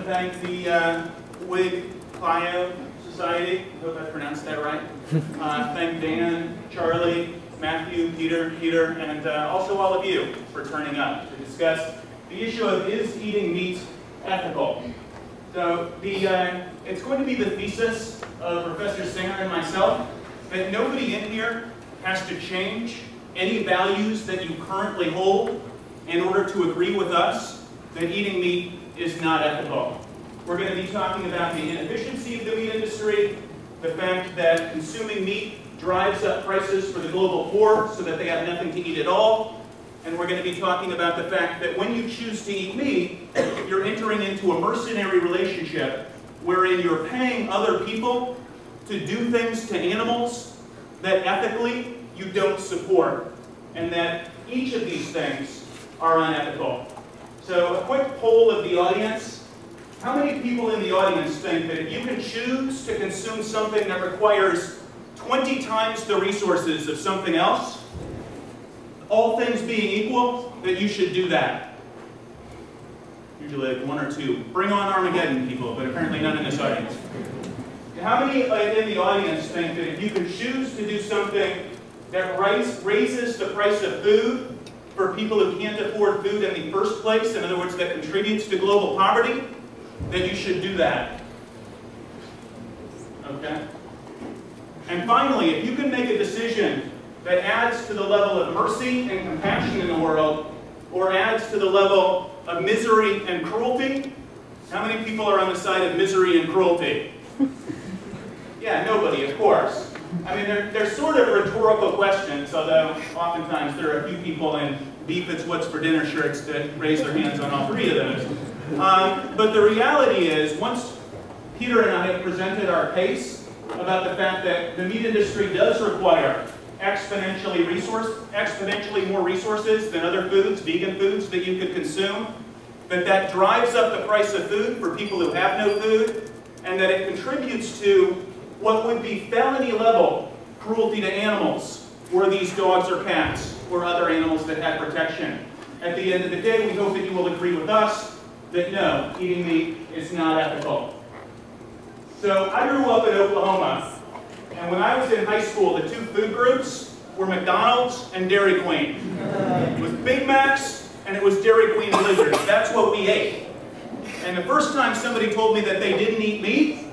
thank the Whig Clio Society, I hope I pronounced that right. Thank Dan, Charlie, Matthew, Peter, and also all of you for turning up to discuss the issue of is eating meat ethical. So it's going to be the thesis of Professor Singer and myself that nobody in here has to change any values that you currently hold in order to agree with us that eating meat is not ethical. We're going to be talking about the inefficiency of the meat industry, the fact that consuming meat drives up prices for the global poor so that they have nothing to eat at all, and we're going to be talking about the fact that when you choose to eat meat, you're entering into a mercenary relationship wherein you're paying other people to do things to animals that ethically you don't support, and that each of these things are unethical. So a quick poll of the audience. How many people in the audience think that if you can choose to consume something that requires 20 times the resources of something else, all things being equal, that you should do that? Usually like one or two. Bring on Armageddon, people, but apparently none in this audience. How many in the audience think that if you can choose to do something that raises the price of food for people who can't afford food in the first place, in other words, that contributes to global poverty, that you should do that? Okay? And finally, if you can make a decision that adds to the level of mercy and compassion in the world, or adds to the level of misery and cruelty, how many people are on the side of misery and cruelty? Yeah, nobody, of course. I mean, they're sort of rhetorical questions, although oftentimes there are a few people in Beef It's What's for Dinner shirts that raise their hands on all three of those. But the reality is, once Peter and I have presented our case about the fact that the meat industry does require exponentially more resources than other foods, vegan foods, that you could consume, that drives up the price of food for people who have no food, and that it contributes to what would be felony level cruelty to animals, were these dogs or cats or other animals that had protection. At the end of the day, we hope that you will agree with us that no, eating meat is not ethical. So I grew up in Oklahoma, and when I was in high school, the two food groups were McDonald's and Dairy Queen. It was Big Macs and it was Dairy Queen Blizzards. That's what we ate. And the first time somebody told me that they didn't eat meat,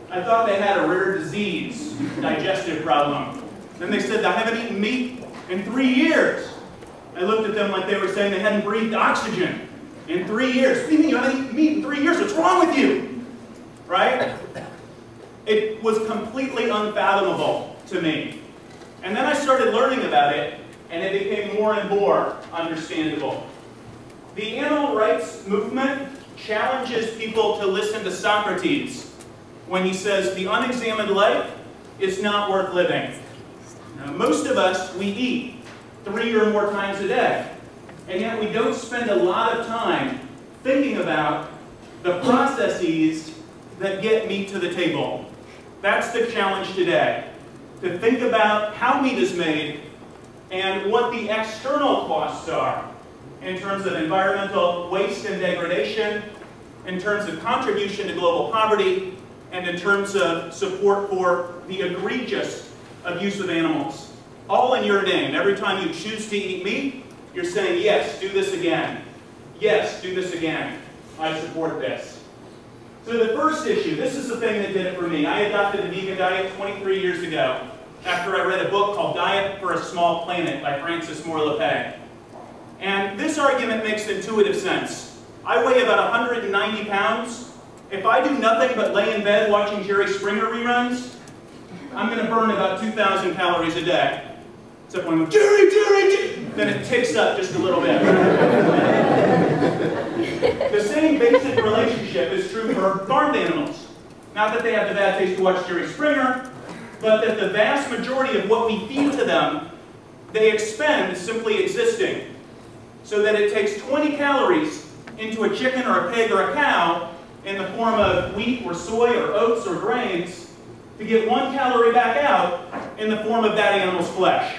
I thought they had a rare disease, digestive problem. Then they said, I haven't eaten meat in 3 years. I looked at them like they were saying they hadn't breathed oxygen in 3 years. What do you mean you haven't eaten meat in 3 years? What's wrong with you? Right? It was completely unfathomable to me. And then I started learning about it, and it became more and more understandable. The animal rights movement challenges people to listen to Socrates when he says the unexamined life is not worth living. Now, most of us, we eat 3 or more times a day, and yet we don't spend a lot of time thinking about the processes that get meat to the table. That's the challenge today, to think about how meat is made and what the external costs are in terms of environmental waste and degradation, in terms of contribution to global poverty, and in terms of support for the egregious abuse of animals. All in your name. Every time you choose to eat meat, you're saying, yes, do this again. Yes, do this again. I support this. So the first issue, this is the thing that did it for me. I adopted a vegan diet 23 years ago after I read a book called Diet for a Small Planet by Francis Moore Lepay. And this argument makes intuitive sense. I weigh about 190 pounds. If I do nothing but lay in bed watching Jerry Springer reruns, I'm going to burn about 2,000 calories a day. Except when I'm Jerry, then it ticks up just a little bit. The same basic relationship is true for farmed animals. Not that they have the bad taste to watch Jerry Springer, but that the vast majority of what we feed to them, they expend simply existing. So that it takes 20 calories into a chicken or a pig or a cow in the form of wheat or soy or oats or grains to get 1 calorie back out in the form of that animal's flesh.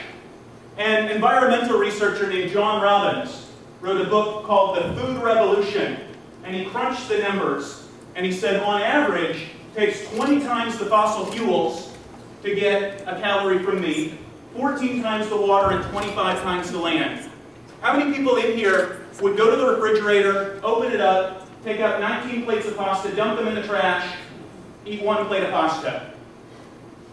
An environmental researcher named John Robbins wrote a book called The Food Revolution, and he crunched the numbers And he said, on average, it takes 20 times the fossil fuels to get a calorie from meat, 14 times the water, and 25 times the land. How many people in here would go to the refrigerator, open it up, take out 19 plates of pasta, dump them in the trash, eat 1 plate of pasta?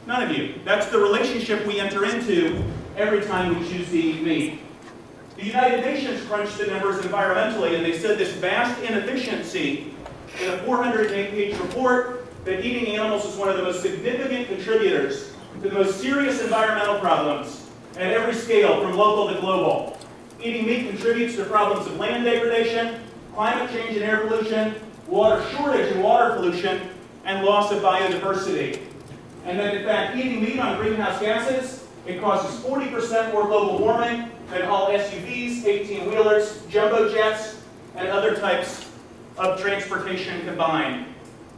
None of you. That's the relationship we enter into every time we choose to eat meat. The United Nations crunched the numbers environmentally, and they said this vast inefficiency in a 408-page report that eating animals is one of the most significant contributors to the most serious environmental problems at every scale, from local to global. Eating meat contributes to problems of land degradation, climate change and air pollution, water shortage and water pollution, and loss of biodiversity. And then, in fact, eating meat on greenhouse gases, it causes 40% more global warming than all SUVs, 18-wheelers, jumbo jets, and other types of transportation combined.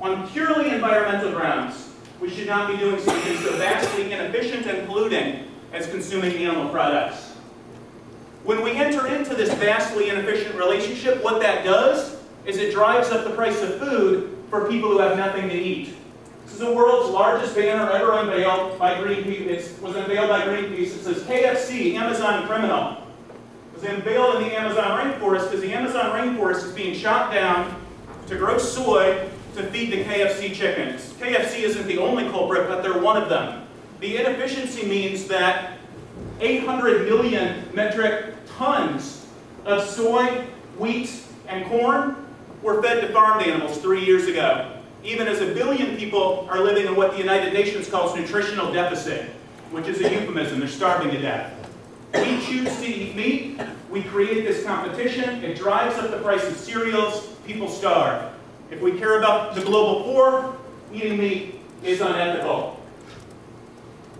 On purely environmental grounds, we should not be doing something so vastly inefficient and polluting as consuming animal products. When we enter into this vastly inefficient relationship, what that does is it drives up the price of food for people who have nothing to eat. This is the world's largest banner ever unveiled by Greenpeace. It was unveiled by Greenpeace. It says, KFC, Amazon criminal. It was unveiled in the Amazon rainforest because the Amazon rainforest is being shot down to grow soy to feed the KFC chickens. KFC isn't the only culprit, but they're one of them. The inefficiency means that 800 million metric tons of soy, wheat, and corn were fed to farmed animals 3 years ago, even as 1 billion people are living in what the United Nations calls nutritional deficit, which is a euphemism. They're starving to death. We choose to eat meat. We create this competition. It drives up the price of cereals. People starve. If we care about the global poor, eating meat is unethical.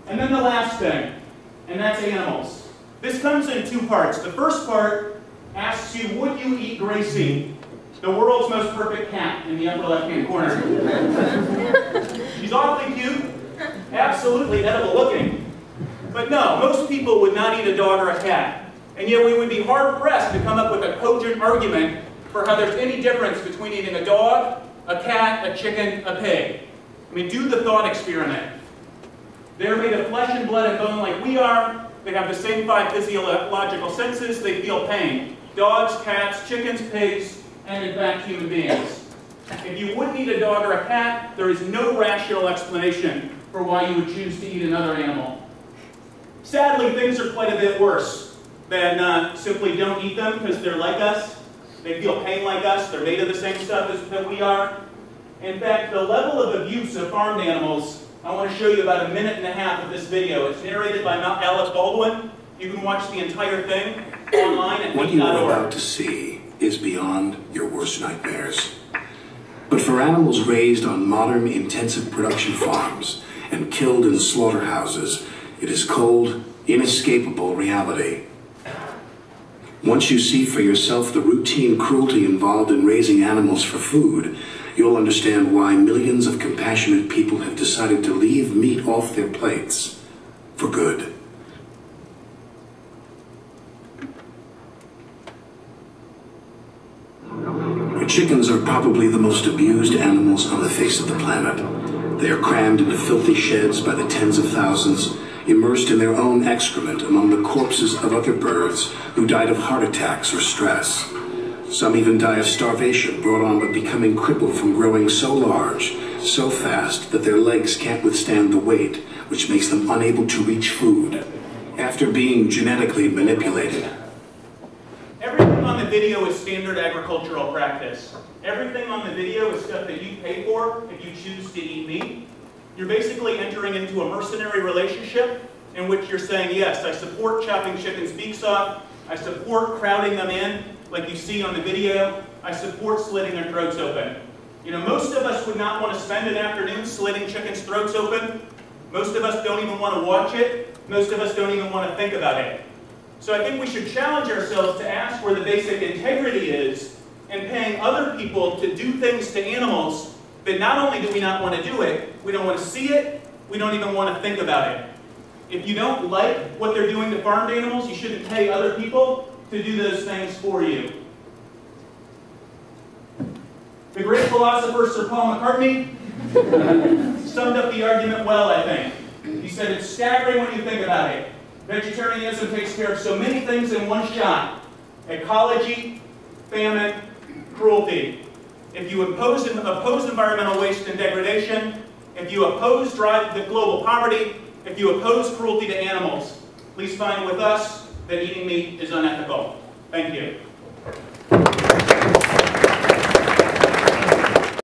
And then the last thing, and that's animals. This comes in 2 parts. The first part asks you, would you eat Gracie, the world's most perfect cat, in the upper left-hand corner? She's awfully cute, absolutely edible looking. But no, most people would not eat a dog or a cat. And yet we would be hard-pressed to come up with a cogent argument for how there's any difference between eating a dog, a cat, a chicken, a pig. I mean, do the thought experiment. They're made of flesh and blood and bone like we are. They have the same 5 physiological senses. They feel pain. Dogs, cats, chickens, pigs, and in fact human beings. If you wouldn't eat a dog or a cat, there is no rational explanation for why you would choose to eat another animal. Sadly, things are quite a bit worse than simply don't eat them because they're like us. They feel pain like us. They're made of the same stuff that we are. In fact, the level of abuse of farmed animals, I want to show you about 1.5 minutes of this video. It's narrated by Alice Baldwin. You can watch the entire thing online at What you are about to see is beyond your worst nightmares. But for animals raised on modern intensive production farms and killed in slaughterhouses, it is cold, inescapable reality. Once you see for yourself the routine cruelty involved in raising animals for food, you'll understand why millions of compassionate people have decided to leave meat off their plates for good. Chickens are probably the most abused animals on the face of the planet. They are crammed into filthy sheds by the tens of thousands, immersed in their own excrement among the corpses of other birds who died of heart attacks or stress. Some even die of starvation brought on by becoming crippled from growing so large, so fast that their legs can't withstand the weight, which makes them unable to reach food. After being genetically manipulated, everything on the video is standard agricultural practice. Everything on the video is stuff that you pay for if you choose to eat meat. You're basically entering into a mercenary relationship in which you're saying, yes, I support chopping chickens' beaks off. I support crowding them in, like you see on the video. I support slitting their throats open. You know, most of us would not want to spend an afternoon slitting chickens' throats open. Most of us don't even want to watch it. Most of us don't even want to think about it. So I think we should challenge ourselves to ask where the basic integrity is in paying other people to do things to animals that not only do we not want to do it, we don't want to see it, we don't even want to think about it. If you don't like what they're doing to farmed animals, you shouldn't pay other people to do those things for you. The great philosopher Sir Paul McCartney summed up the argument well, I think. He said, it's staggering when you think about it. Vegetarianism takes care of so many things in one shot. Ecology, famine, cruelty. If you oppose environmental waste and degradation, if you oppose the global poverty, if you oppose cruelty to animals, please find with us that eating meat is unethical. Thank you.